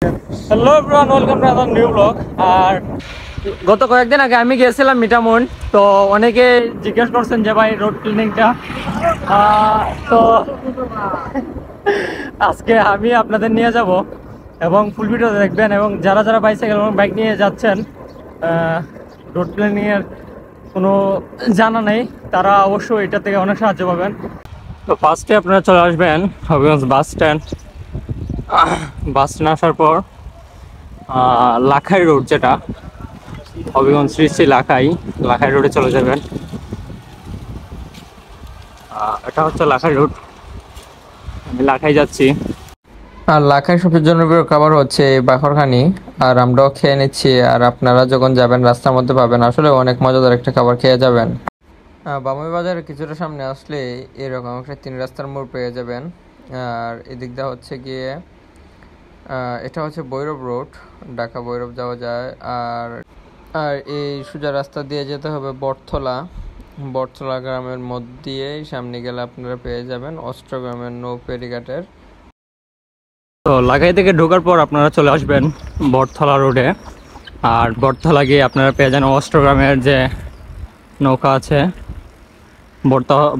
Hello everyone, welcome to other new blog. আর গত কয়েকদিন আগে আমি গিয়েছিলাম মিঠামুন। তো অনেকে জিজ্ঞেস করছেন যে ভাই রোড ক্লিনিংটা, তো আজকে আমি আপনাদের নিয়ে যাব এবং ফুল ভিডিও দেখবেন। এবং যারা যারা বাইসাইকেল এবং বাইক নিয়ে যাচ্ছেন, রোড ক্লিনিংয়ের কোনো জানা নেই, তারা অবশ্যই এটা থেকে অনেক সাহায্য পাবেন। তো ফার্স্টে আপনারা চলে আসবেন Habiganj bus stand. Bus stand আসার পর লাখাই রোড, যেটা হবিগঞ্জ শ্রী শ্রী লাখাই রোডে চলে যাবেন। এটা হচ্ছে লাখাই রোড, আমি লাখাই যাচ্ছি। আর লাখায় সবচেয়ে জনপ্রিয় খাবার হচ্ছে এই বাখরখানি। আর আমরাও খেয়ে নিচ্ছি। আর আপনারা যখন যাবেন রাস্তার মধ্যে পাবেন, আসলে অনেক মজাদার একটা খাবার খেয়ে যাবেন। বামুই বাজারের কিছুটা সামনে আসলে এরকম একটা 3 রাস্তার মোড় পেয়ে যাবেন। আর এদিক দিয়ে হচ্ছে গিয়ে এটা হচ্ছে ভৈরব রোড, ঢাকা ভৈরব যাওয়া যায়। আর আর এই সোজা রাস্তা দিয়ে যেতে হবে বটতলা গ্রামের মধ্য দিয়েই সামনে গেলে আপনারা পেয়ে যাবেন অষ্টগ্রামের নৌ ফেরিঘাটের। তো লাখাই থেকে ঢোকার পর আপনারা চলে আসবেন বটতলা রোডে। আর বটতলা গিয়ে আপনারা পেয়ে যান অষ্টগ্রামের যে নৌকা আছে।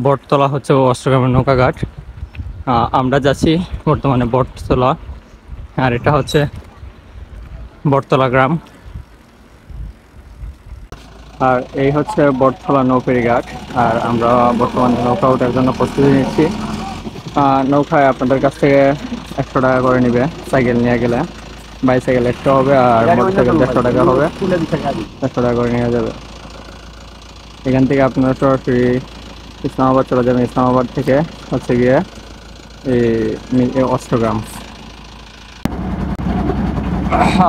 বটতলা হচ্ছে অষ্টগ্রামের নৌকাঘাট। আমরা যাচ্ছি বর্তমানে বটতলা। আর এটা হচ্ছে বটতলা গ্রাম। আর এই হচ্ছে বটতলা নৌফেরি ঘাট। আর আমরা বর্তমানে নৌকা ওঠার জন্য প্রস্তুতি নিচ্ছি। নৌকায় আপনাদের কাছ থেকে 100 টাকা করে নিবে সাইকেল নিয়ে গেলে। বাইসাইকেল 100 হবে আর মোটরসাইকেল 150 টাকা হবে। 100 টাকা করে নিয়ে যাবে। এখান থেকে আপনারা সরাসরি ইসলামাবাদ চলে যাবেন। ইসলামাবাদ থেকে হচ্ছে গিয়ে এই অষ্টগ্রাম।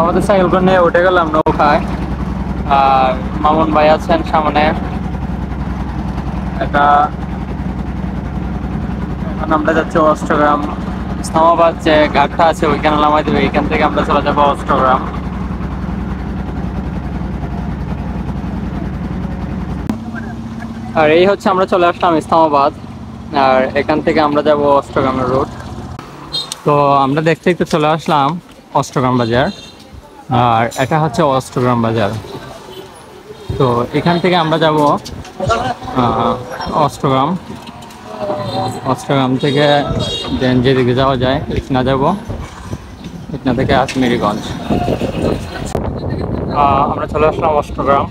আমাদের সাইকেলটা নিয়ে উঠে গেলাম নৌকায়। আর মামুন ভাই আছেন সামনে। এটা এখন আমরা যাচ্ছি অষ্টগ্রাম। ইসলামাবাদ যে ঘাটটা আছে ওইখানে নামাই দেবে। এখান থেকে আমরা চলে যাবো অষ্টগ্রাম। আর এই হচ্ছে আমরা চলে আসলাম ইসলামাবাদ। আর এখান থেকে আমরা যাব অষ্টগ্রামের রোড। তো আমরা দেখতে দেখতে চলে আসলাম অষ্টগ্রাম বাজার। আর এটা হচ্ছে অষ্টগ্রাম বাজার। তো এখান থেকে আমরা যাব অষ্টগ্রাম। অষ্টগ্রাম থেকে দেন যেদিকে যাওয়া যায় লিখনা যাব। লিখনা থেকে আজমিরিগঞ্জ। আমরা চলে আসলাম অষ্টগ্রাম।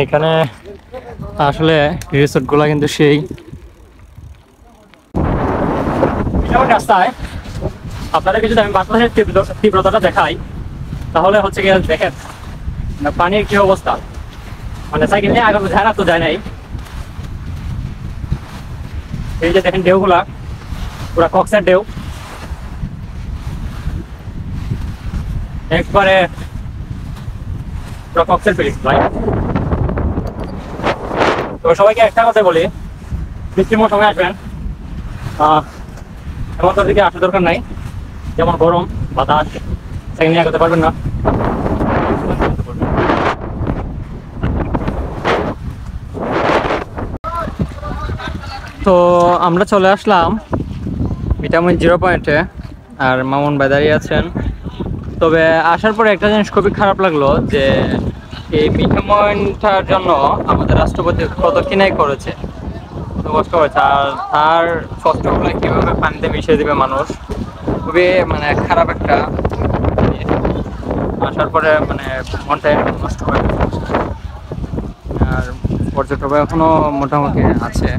এখানে আসলে রিসোর্টগুলো কিন্তু সেই রাস্তায় আপনাদেরকে যদি আমি বাতাসের তীব্রতাটা দেখাই, তাহলে হচ্ছে গিয়ে দেখেন পানির কি অবস্থা। মানে সাইকেল নিয়ে আগে ঝাড়া তো যায় নাই। এই যে দেখেন ঢেউগুলা, পুরা কক্সের ঢেউ, একবারে পুরা কক্সের ফিলিংস ভাই। তো সবাইকে একটা কথা বলি, বৃষ্টির মৌসুমে আসবেন এমন তোর দিকে আসার দরকার নাই। যেমন গরম বাতাস, সাইকেল নিয়ে আগাতে পারবেন না। তো আমরা চলে আসলাম মিঠামুন 0 পয়েন্টে। আর মামুন ভাই দাঁড়িয়ে আছেন। তবে আসার পরে একটা জিনিস খুবই খারাপ লাগলো, যে এই মিঠামুনটার জন্য আমাদের রাষ্ট্রপতি কত কিনাই করেছে, কত কষ্ট করেছে। আর তার কষ্টগুলো কীভাবে পানিতে মিশিয়ে দেবে মানুষ, খুবই মানে খারাপ একটা জিনিস। আসার পরে মানে মনটা নষ্ট হয়ে গেছে। আর পর্যটক এখনো মোটামুটি আছে।